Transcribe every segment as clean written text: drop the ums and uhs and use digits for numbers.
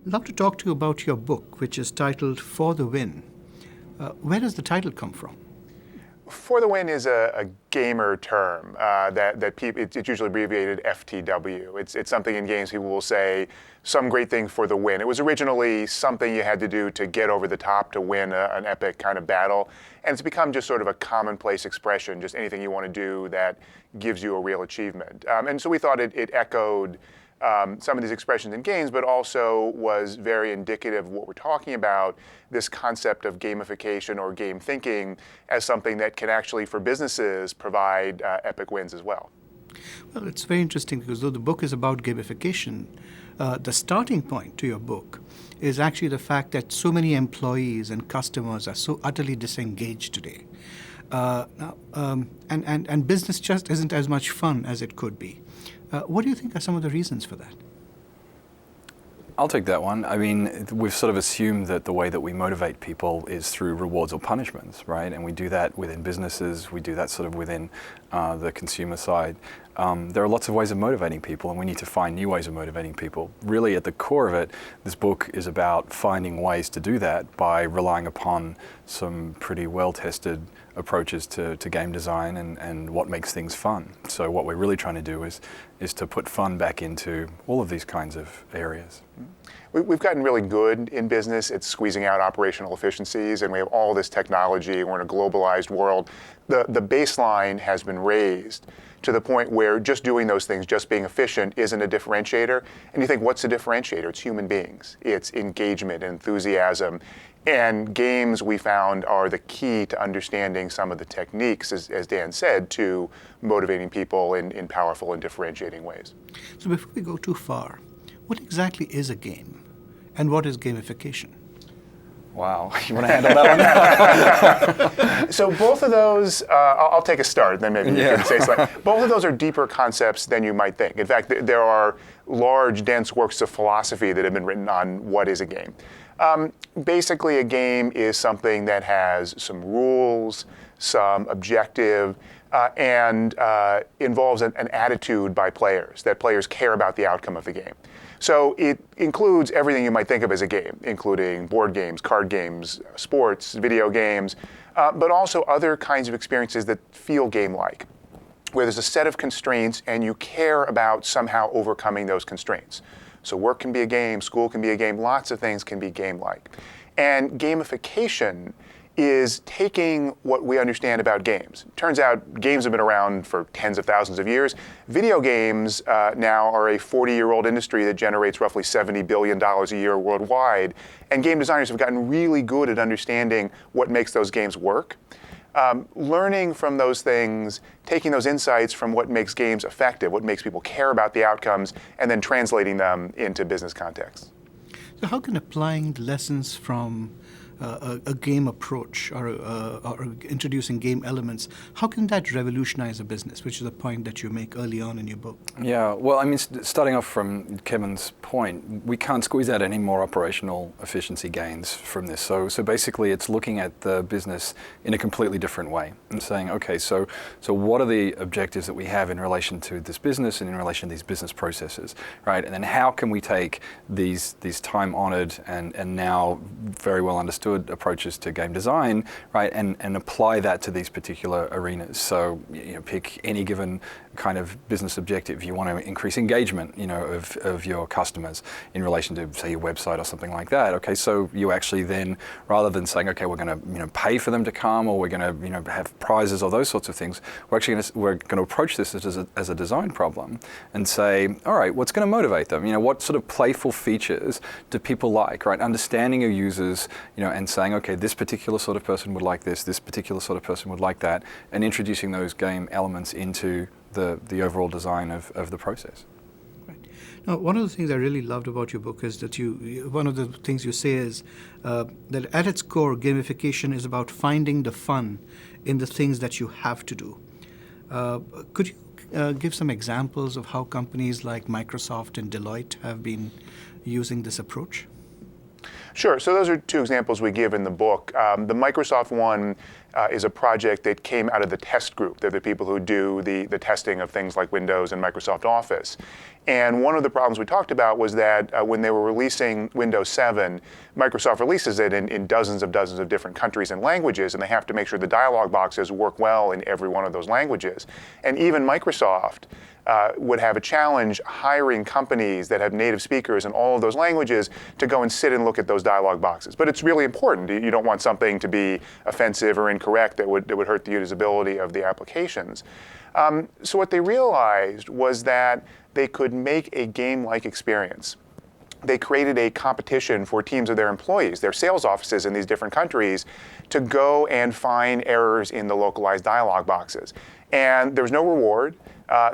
I'd love to talk to you about your book, which is titled For the Win. Where does the title come from? For the Win is a gamer term that people, it's usually abbreviated FTW. It's something in games people will say, some great thing for the win. It was originally something you had to do to get over the top to win an epic kind of battle. And it's become just sort of a commonplace expression, just anything you want to do that gives you a real achievement. And so we thought it echoed some of these expressions in games, but also was very indicative of what we're talking about, this concept of gamification or game thinking as something that can actually, for businesses, provide epic wins as well. Well, it's very interesting because though the book is about gamification, the starting point to your book is actually the fact that so many employees and customers are so utterly disengaged today. And business just isn't as much fun as it could be. What do you think are some of the reasons for that? I'll take that one. I mean, we've sort of assumed that the way that we motivate people is through rewards or punishments, right? And we do that within businesses, we do that sort of within the consumer side. There are lots of ways of motivating people, and we need to find new ways of motivating people. Really, at the core of it, this book is about finding ways to do that by relying upon some pretty well-tested approaches to game design and what makes things fun. So what we're really trying to do is to put fun back into all of these kinds of areas. We've gotten really good in business at squeezing out operational efficiencies, and we have all this technology. We're in a globalized world. The baseline has been raised to the point where just doing those things, just being efficient, isn't a differentiator. And you think, what's a differentiator? It's human beings. It's engagement, enthusiasm. And games, we found, are the key to understanding some of the techniques, as Dan said, to motivating people in powerful and differentiating ways. So before we go too far, what exactly is a game? And what is gamification? Wow, you want to handle that one? So both of those, I'll take a start, then maybe you can say something. Both of those are deeper concepts than you might think. In fact, there are large, dense works of philosophy that have been written on what is a game. Basically, a game is something that has some rules, some objective, and involves an attitude by players, that players care about the outcome of the game. So it includes everything you might think of as a game, including board games, card games, sports, video games, but also other kinds of experiences that feel game-like, where there's a set of constraints and you care about somehow overcoming those constraints. So work can be a game, school can be a game, lots of things can be game-like. And gamification is taking what we understand about games. Turns out games have been around for tens of thousands of years. Video games now are a 40-year-old industry that generates roughly $70 billion a year worldwide. And game designers have gotten really good at understanding what makes those games work. Learning from those things, taking those insights from what makes games effective, what makes people care about the outcomes, and then translating them into business contexts. So how can applying lessons from a game approach or introducing game elements, how can that revolutionize a business, which is a point that you make early on in your book? Yeah, well, I mean, starting off from Kevin's point, we can't squeeze out any more operational efficiency gains from this. So basically, it's looking at the business in a completely different way and saying, okay, so what are the objectives that we have in relation to this business and in relation to these business processes, right? And then how can we take these time-honored and now very well understood approaches to game design, right, and apply that to these particular arenas. So, pick any given kind of business objective. You want to increase engagement, of your customers in relation to, say, your website or something like that. Okay, so you actually then, rather than saying, okay, we're going to, pay for them to come, or we're going to, have prizes or those sorts of things, we're going to approach this as a design problem and say, all right, what's going to motivate them? What sort of playful features do people like, right? Understanding your users, and saying, okay, this particular sort of person would like this particular sort of person would like that, and introducing those game elements into the overall design of the process. Right. Now, one of the things I really loved about your book is that one of the things you say is that at its core, gamification is about finding the fun in the things that you have to do. Could you give some examples of how companies like Microsoft and Deloitte have been using this approach? Sure. So those are two examples we give in the book. The Microsoft one is a project that came out of the test group. They're the people who do the testing of things like Windows and Microsoft Office. And one of the problems we talked about was that when they were releasing Windows 7, Microsoft releases it in dozens of different countries and languages, and they have to make sure the dialog boxes work well in every one of those languages. And even Microsoft would have a challenge hiring companies that have native speakers in all of those languages to go and sit and look at those dialog boxes. But it's really important. You don't want something to be offensive or incorrect that would hurt the usability of the applications. So what they realized was that they could make a game-like experience. They created a competition for teams of their employees, their sales offices in these different countries, to go and find errors in the localized dialog boxes. And there was no reward.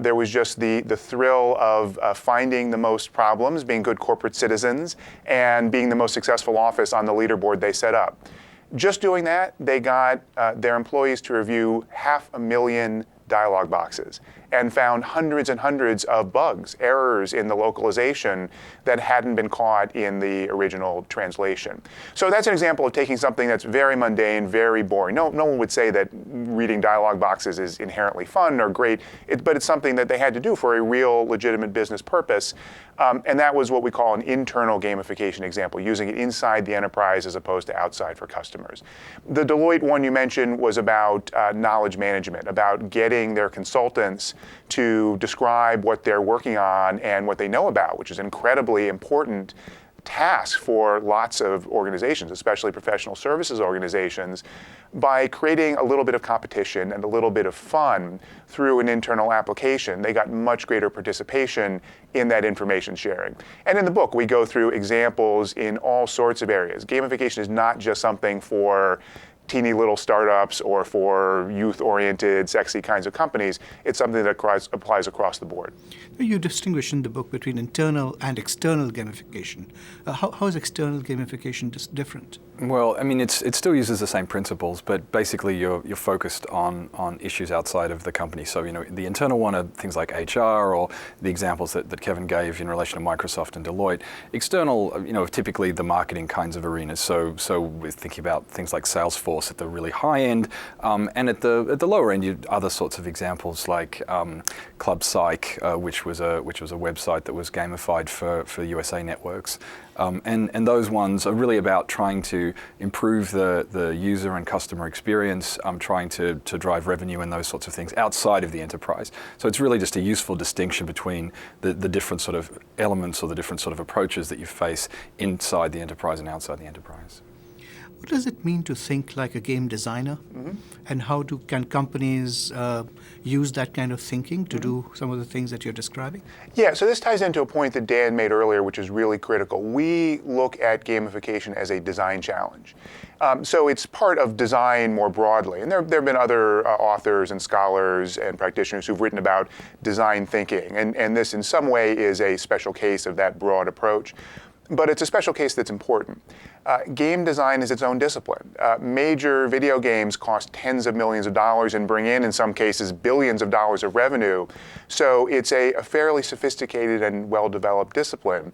There was just the thrill of finding the most problems, being good corporate citizens, and being the most successful office on the leaderboard they set up. Just doing that, they got their employees to review 500,000 dialog boxes and found hundreds and hundreds of bugs, errors in the localization that hadn't been caught in the original translation. So that's an example of taking something that's very mundane, very boring. No one would say that reading dialog boxes is inherently fun or great, but it's something that they had to do for a real legitimate business purpose. And that was what we call an internal gamification example, using it inside the enterprise as opposed to outside for customers. The Deloitte one you mentioned was about knowledge management, about getting their consultants to describe what they're working on and what they know about, which is an incredibly important task for lots of organizations, especially professional services organizations. By creating a little bit of competition and a little bit of fun through an internal application, they got much greater participation in that information sharing. And in the book, we go through examples in all sorts of areas. Gamification is not just something for teeny little startups or for youth-oriented, sexy kinds of companies. It's something that applies across the board. You distinguish in the book between internal and external gamification. How is external gamification different? Well, I mean, it still uses the same principles, but basically you're focused on issues outside of the company. So, the internal one are things like HR or the examples that Kevin gave in relation to Microsoft and Deloitte. External, typically the marketing kinds of arenas. So we're thinking about things like Salesforce at the really high end, and at the lower end, you other sorts of examples like Club Psych, which was a website that was gamified for USA networks. And those ones are really about trying to improve the user and customer experience, trying to drive revenue and those sorts of things outside of the enterprise. So it's really just a useful distinction between the different sort of elements or the different sort of approaches that you face inside the enterprise and outside the enterprise. What does it mean to think like a game designer? Mm-hmm. And how can companies use that kind of thinking to do some of the things that you're describing? Yeah, so this ties into a point that Dan made earlier, which is really critical. We look at gamification as a design challenge. So it's part of design more broadly. And there have been other authors and scholars and practitioners who've written about design thinking. And this in some way is a special case of that broad approach. But it's a special case that's important. Game design is its own discipline. Major video games cost tens of millions of dollars and bring in some cases, billions of dollars of revenue. So it's a fairly sophisticated and well-developed discipline.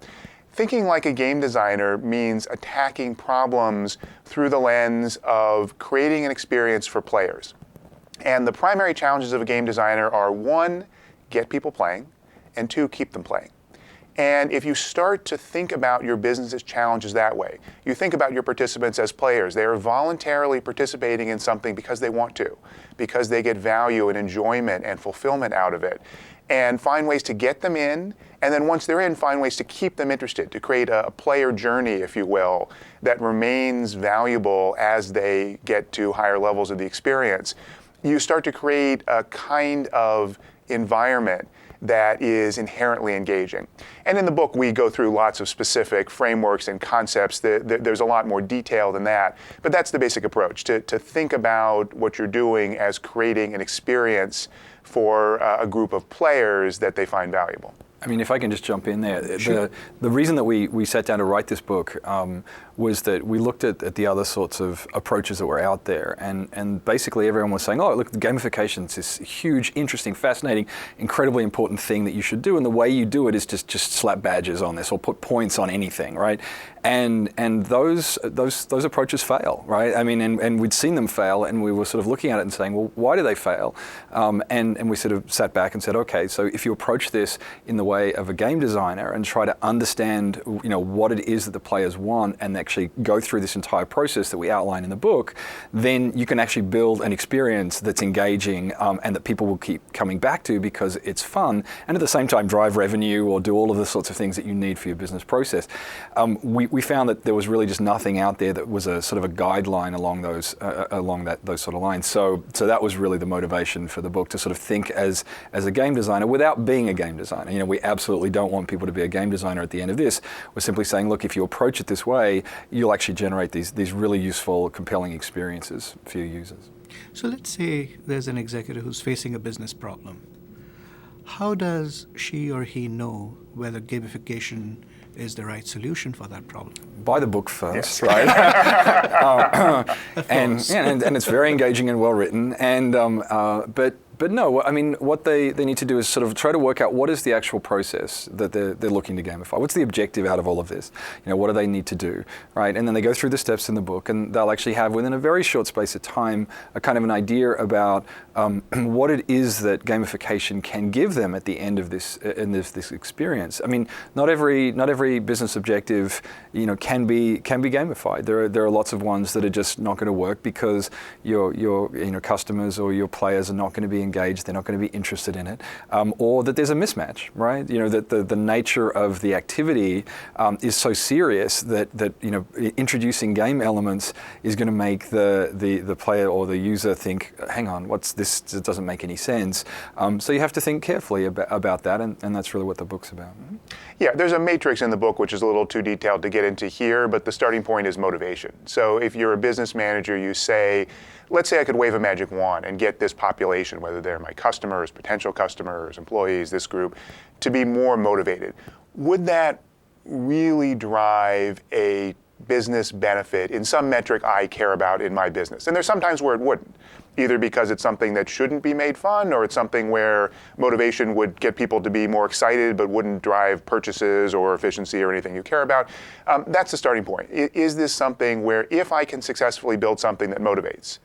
Thinking like a game designer means attacking problems through the lens of creating an experience for players. And the primary challenges of a game designer are, 1, get people playing, and 2, keep them playing. And if you start to think about your business's challenges that way, you think about your participants as players. They are voluntarily participating in something because they want to, because they get value and enjoyment and fulfillment out of it. And find ways to get them in, and then once they're in, find ways to keep them interested, to create a player journey, if you will, that remains valuable as they get to higher levels of the experience. You start to create a kind of environment that is inherently engaging. And in the book, we go through lots of specific frameworks and concepts. There's a lot more detail than that. But that's the basic approach, to think about what you're doing as creating an experience for a group of players that they find valuable. I mean, if I can just jump in there. Sure. The reason that we sat down to write this book was that we looked at the other sorts of approaches that were out there. And basically everyone was saying, oh, look, gamification is this huge, interesting, fascinating, incredibly important thing that you should do. And the way you do it is just slap badges on this or put points on anything, right? And those approaches fail, right? I mean, and we'd seen them fail, and we were sort of looking at it and saying, well, why do they fail? And we sort of sat back and said, okay, so if you approach this in the way of a game designer and try to understand, what it is that the players want, and actually go through this entire process that we outline in the book, then you can actually build an experience that's engaging and that people will keep coming back to because it's fun, and at the same time drive revenue or do all of the sorts of things that you need for your business process. We found that there was really just nothing out there that was a sort of a guideline along those sort of lines. So that was really the motivation for the book, to sort of think as a game designer without being a game designer. We absolutely don't want people to be a game designer at the end of this. We're simply saying, look, if you approach it this way, you'll actually generate these really useful, compelling experiences for your users. So let's say there's an executive who's facing a business problem. How does she or he know whether gamification is the right solution for that problem? Buy the book first, Yes. right? And it's very engaging and well written. But no, I mean, what they need to do is sort of try to work out what is the actual process that they're looking to gamify. What's the objective out of all of this? What do they need to do, right? And then they go through the steps in the book, and they'll actually have, within a very short space of time, a kind of an idea about what it is that gamification can give them at the end of this experience. I mean, not every business objective, can be gamified. There are lots of ones that are just not going to work because your customers or your players are not going to be engaged, they're not going to be interested in it, or that there's a mismatch, right? That the nature of the activity is so serious that introducing game elements is going to make the player or the user think, hang on, what's this? It doesn't make any sense. So you have to think carefully about that, and that's really what the book's about. Yeah, there's a matrix in the book which is a little too detailed to get into here, but the starting point is motivation. So if you're a business manager, you say, let's say I could wave a magic wand and get this population, whether they're my customers, potential customers, employees, this group, to be more motivated. Would that really drive a business benefit in some metric I care about in my business? And there's sometimes where it wouldn't, either because it's something that shouldn't be made fun, or it's something where motivation would get people to be more excited but wouldn't drive purchases or efficiency or anything you care about. That's the starting point. Is this something where if I can successfully build something that motivates,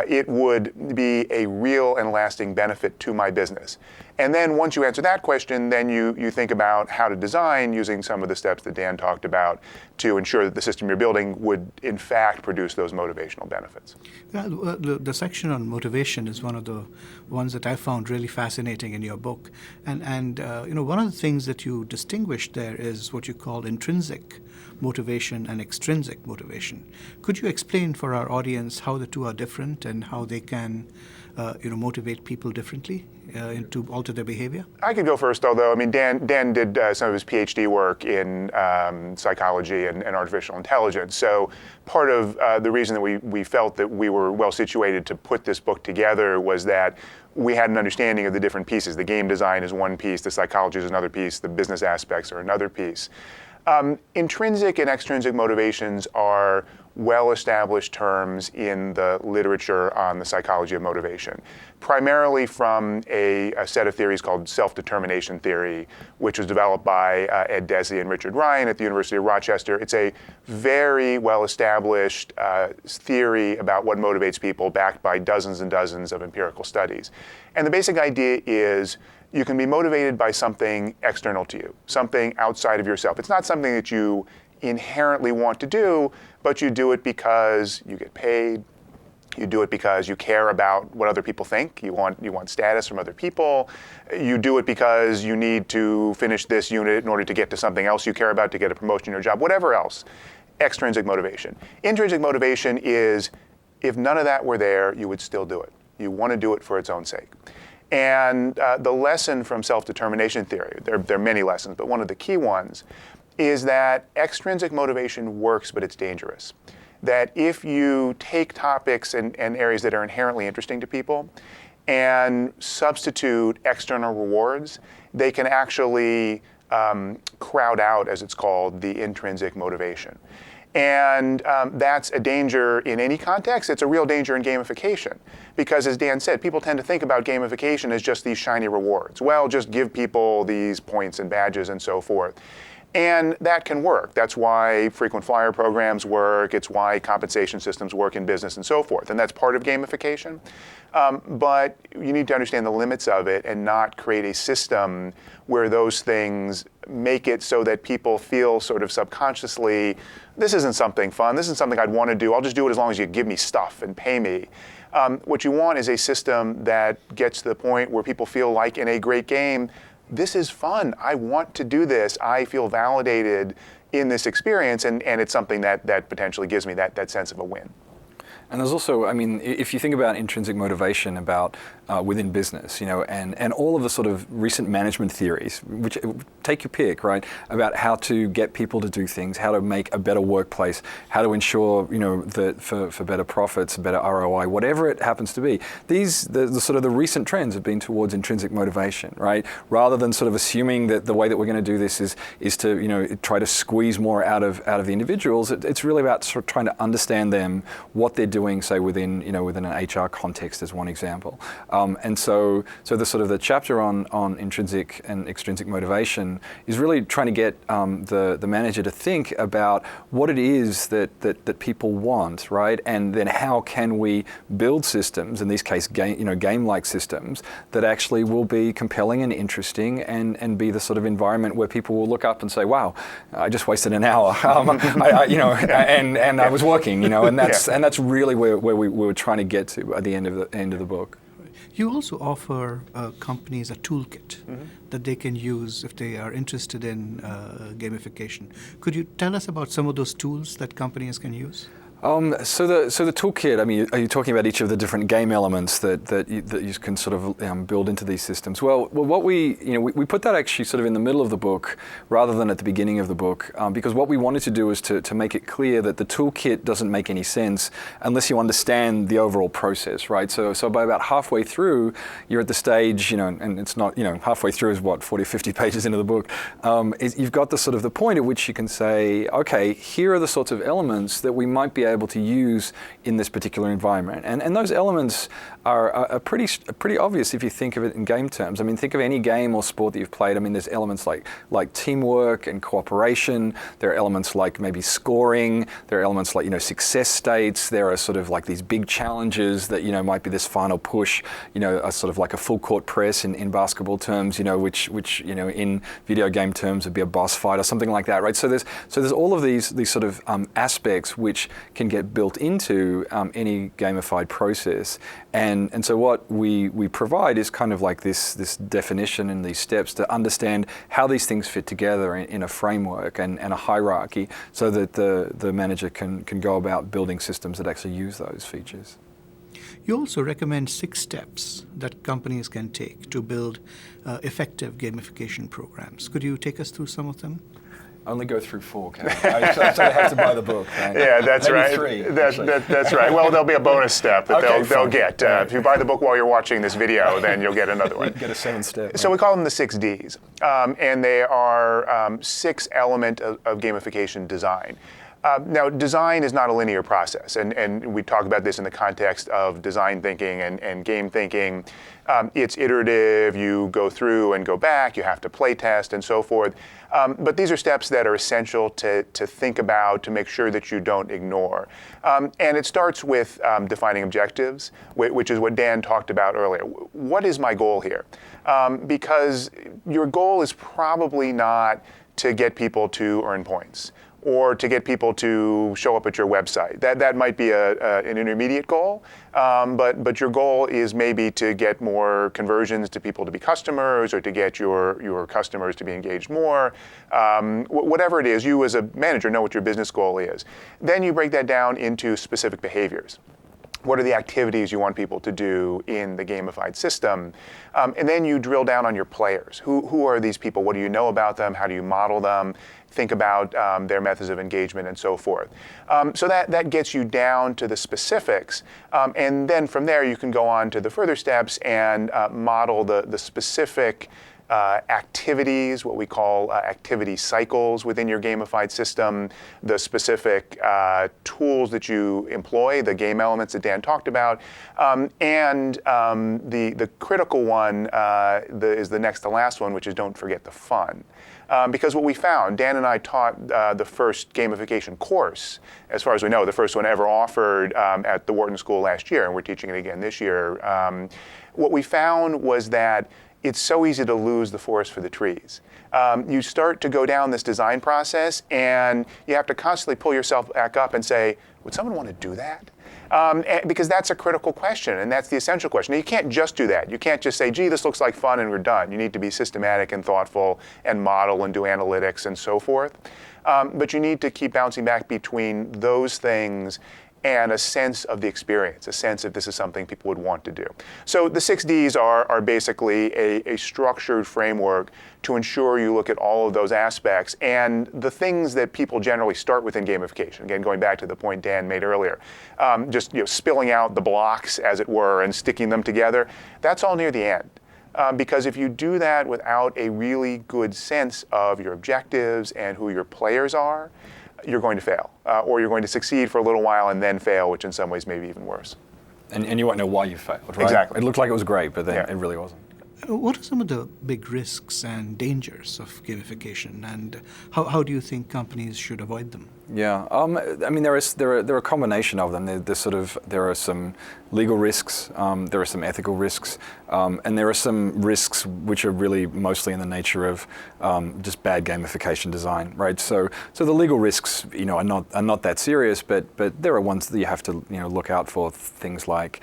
it would be a real and lasting benefit to my business? And then once you answer that question, then you think about how to design using some of the steps that Dan talked about to ensure that the system you're building would in fact produce those motivational benefits. The section on motivation is one of the ones that I found really fascinating in your book. And one of the things that you distinguished there is what you call intrinsic motivation and extrinsic motivation. Could you explain for our audience how the two are different and how they can motivate people differently to alter their behavior? I could go first, although, I mean, Dan did some of his PhD work in psychology and artificial intelligence. So part of the reason that we felt that we were well situated to put this book together was that we had an understanding of the different pieces. The game design is one piece, the psychology is another piece, the business aspects are another piece. Intrinsic and extrinsic motivations are well-established terms in the literature on the psychology of motivation, primarily from a set of theories called self-determination theory, which was developed by Ed Desi and Richard Ryan at the University of Rochester. It's a very well-established theory about what motivates people, backed by dozens and dozens of empirical studies. And the basic idea is you can be motivated by something external to you, something outside of yourself. It's not something that you inherently want to do, but you do it because you get paid. You do it because you care about what other people think. You want status from other people. You do it because you need to finish this unit in order to get to something else you care about, to get a promotion in your job, whatever else. Extrinsic motivation. Intrinsic motivation is, if none of that were there, you would still do it. You want to do it for its own sake. And the lesson from self-determination theory, there are many lessons, but one of the key ones is that extrinsic motivation works, but it's dangerous. That if you take topics and areas that are inherently interesting to people and substitute external rewards, they can actually crowd out, as it's called, the intrinsic motivation. And that's a danger in any context. It's a real danger in gamification. Because as Dan said, people tend to think about gamification as just these shiny rewards. Well, just give people these points and badges and so forth. And that can work. That's why frequent flyer programs work. It's why compensation systems work in business and so forth. And that's part of gamification. But you need to understand the limits of it and not create a system where those things make it so that people feel sort of subconsciously, this isn't something fun, this isn't something I'd want to do, I'll just do it as long as you give me stuff and pay me. What you want is a system that gets to the point where people feel like in a great game, this is fun, I want to do this, I feel validated in this experience, and it's something that potentially gives me that sense of a win. And there's also, I mean, if you think about intrinsic motivation about within business, you know, and all of the sort of recent management theories, which take your pick, right, about how to get people to do things, how to make a better workplace, how to ensure, you know, that for better profits, better ROI, whatever it happens to be. The sort of the recent trends have been towards intrinsic motivation, right? Rather than sort of assuming that the way that we're going to do this is to, you know, try to squeeze more out of the individuals. It's really about sort of trying to understand them, what they're doing, say within an HR context as one example. And so the sort of the chapter on intrinsic and extrinsic motivation is really trying to get the manager to think about what it is that people want, right? And then how can we build systems, in this case game-like systems, that actually will be compelling and interesting and be the sort of environment where people will look up and say, wow, I just wasted an hour, and I was working, you know, and that's really where we were trying to get to at the end of the book. You also offer companies a toolkit that they can use if they are interested in gamification. Could you tell us about some of those tools that companies can use? So the toolkit, I mean, are you talking about each of the different game elements that you can sort of build into these systems? Well, what we put that actually sort of in the middle of the book rather than at the beginning of the book, because what we wanted to do is to make it clear that the toolkit doesn't make any sense unless you understand the overall process, right? So by about halfway through, you're at the stage, you know, and it's not, you know, halfway through is what, 40, 50 pages into the book, you've got the sort of the point at which you can say, okay, here are the sorts of elements that we might be able to use in this particular environment. And those elements are pretty obvious if you think of it in game terms. I mean, think of any game or sport that you've played. I mean, there's elements like teamwork and cooperation. There are elements like maybe scoring. There are elements like, you know, success states. There are sort of like these big challenges that, you know, might be this final push, you know, a sort of like a full court press in basketball terms, you know, which you know, in video game terms would be a boss fight or something like that, right? So there's all of these sort of aspects which can get built into any gamified process. And so what we provide is kind of like this definition and these steps to understand how these things fit together in a framework and a hierarchy so that the manager can go about building systems that actually use those features. You also recommend 6 steps that companies can take to build effective gamification programs. Could you take us through some of them? Only go through 4, Kevin. I sort of have to buy the book. Right? Yeah, that's Maybe right. 3. That's right. Well, there'll be a bonus step that they'll get. Right. If you buy the book while you're watching this video, then you'll get another one. You get a 7th step. Right? So we call them the 6 Ds, and they are 6 elements of gamification design. Now, design is not a linear process, and we talk about this in the context of design thinking and game thinking. It's iterative, you go through and go back, you have to play test and so forth. But these are steps that are essential to think about, to make sure that you don't ignore. And it starts with defining objectives, which is what Dan talked about earlier. What is my goal here? Because your goal is probably not to get people to earn points, or to get people to show up at your website. That might be an intermediate goal, but your goal is maybe to get more conversions to people to be customers, or to get your customers to be engaged more. Whatever it is, you as a manager know what your business goal is. Then you break that down into specific behaviors. What are the activities you want people to do in the gamified system? And then you drill down on your players. Who are these people? What do you know about them? How do you model them? Think about their methods of engagement and so forth. So that gets you down to the specifics. And then from there, you can go on to the further steps and model the specific activities, what we call activity cycles within your gamified system, the specific tools that you employ, the game elements that Dan talked about, and the critical one is the next to last one, which is don't forget the fun. Because what we found, Dan and I taught the first gamification course, as far as we know, the first one ever offered at the Wharton School last year, and we're teaching it again this year. What we found was that it's so easy to lose the forest for the trees. You start to go down this design process, and you have to constantly pull yourself back up and say, would someone want to do that? Because that's a critical question, and that's the essential question. Now, you can't just do that. You can't just say, gee, this looks like fun, and we're done. You need to be systematic and thoughtful and model and do analytics and so forth. But you need to keep bouncing back between those things and a sense of the experience, a sense that this is something people would want to do. So the 6 Ds are basically a structured framework to ensure you look at all of those aspects and the things that people generally start with in gamification. Again, going back to the point Dan made earlier, just spilling out the blocks, as it were, and sticking them together, that's all near the end. Because if you do that without a really good sense of your objectives and who your players are, you're going to fail, or you're going to succeed for a little while and then fail, which in some ways may be even worse. And you won't know why you failed, right? Exactly. It looked like it was great, but then it really wasn't. What are some of the big risks and dangers of gamification, and how do you think companies should avoid them? Yeah, I mean there are a combination of them. There are some legal risks, there are some ethical risks, and there are some risks which are really mostly in the nature of just bad gamification design, right? So the legal risks, are not that serious, but there are ones that you have to look out for, things like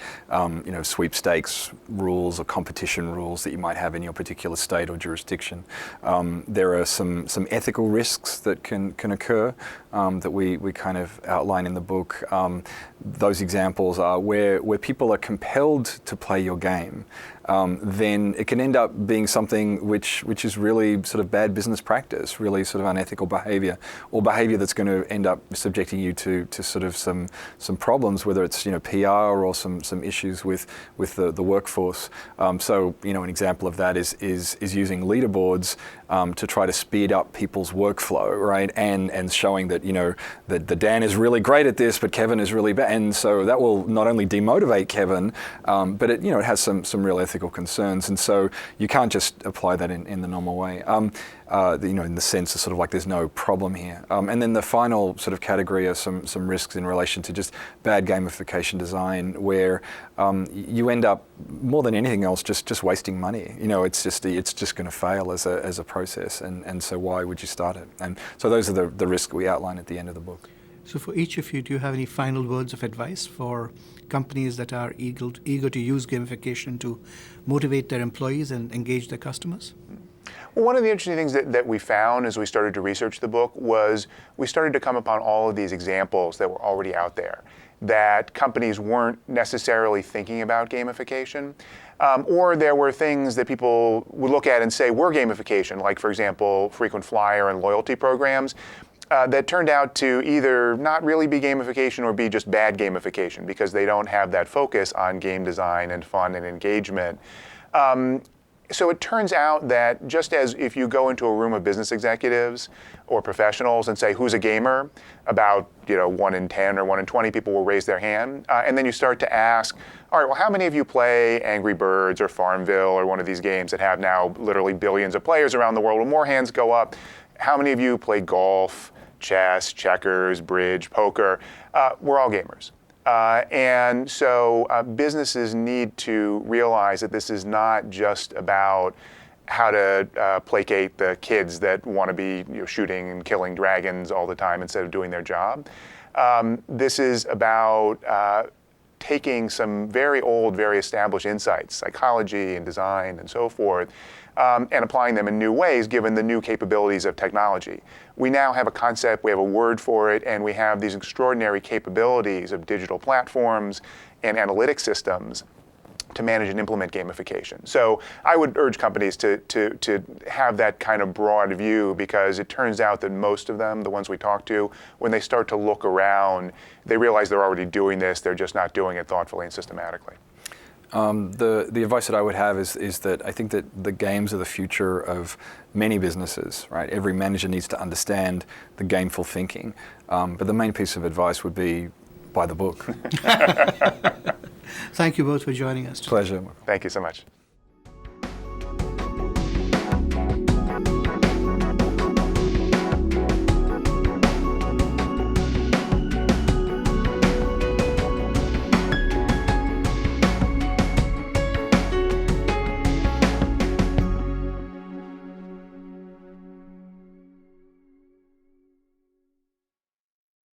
sweepstakes rules or competition rules that you might have in your particular state or jurisdiction. There are some ethical risks that can occur. That we kind of outline in the book. Those examples are where people are compelled to play your game, then it can end up being something which is really sort of bad business practice, really sort of unethical behavior, or behavior that's going to end up subjecting you to sort of some problems, whether it's PR or some issues with the workforce. So an example of that is using leaderboards to try to speed up people's workflow, right? And showing that that Dan is really great at this, but Kevin is really bad, and so that will not only demotivate Kevin, but it has some real ethical concerns, and so you can't just apply that in the normal way. In the sense of sort of like there's no problem here. And then the final sort of category are some risks in relation to just bad gamification design, where you end up more than anything else just wasting money. It's just going to fail as a process, and so why would you start it? And so those are the risks we outline at the end of the book. So for each of you, do you have any final words of advice for companies that are eager to use gamification to motivate their employees and engage their customers? Well, one of the interesting things that we found as we started to research the book was we started to come upon all of these examples that were already out there, that companies weren't necessarily thinking about gamification, or there were things that people would look at and say were gamification, like, for example, frequent flyer and loyalty programs, that turned out to either not really be gamification or be just bad gamification because they don't have that focus on game design and fun and engagement. So it turns out that just as if you go into a room of business executives or professionals and say, who's a gamer? About 1 in 10 or 1 in 20 people will raise their hand. And then you start to ask, all right, well, how many of you play Angry Birds or Farmville or one of these games that have now literally billions of players around the world? When more hands go up, how many of you play golf, chess, checkers, bridge, poker? We're all gamers. And so businesses need to realize that this is not just about how to placate the kids that want to be shooting and killing dragons all the time instead of doing their job. This is about taking some very old, very established insights, psychology and design and so forth, and applying them in new ways given the new capabilities of technology. We now have a concept, we have a word for it, and we have these extraordinary capabilities of digital platforms and analytic systems to manage and implement gamification. So I would urge companies to have that kind of broad view, because it turns out that most of them, the ones we talk to, when they start to look around, they realize they're already doing this, they're just not doing it thoughtfully and systematically. The advice that I would have is that I think that the games are the future of many businesses, right? Every manager needs to understand the gameful thinking. But the main piece of advice would be buy the book. Thank you both for joining us today. Pleasure. Thank you so much.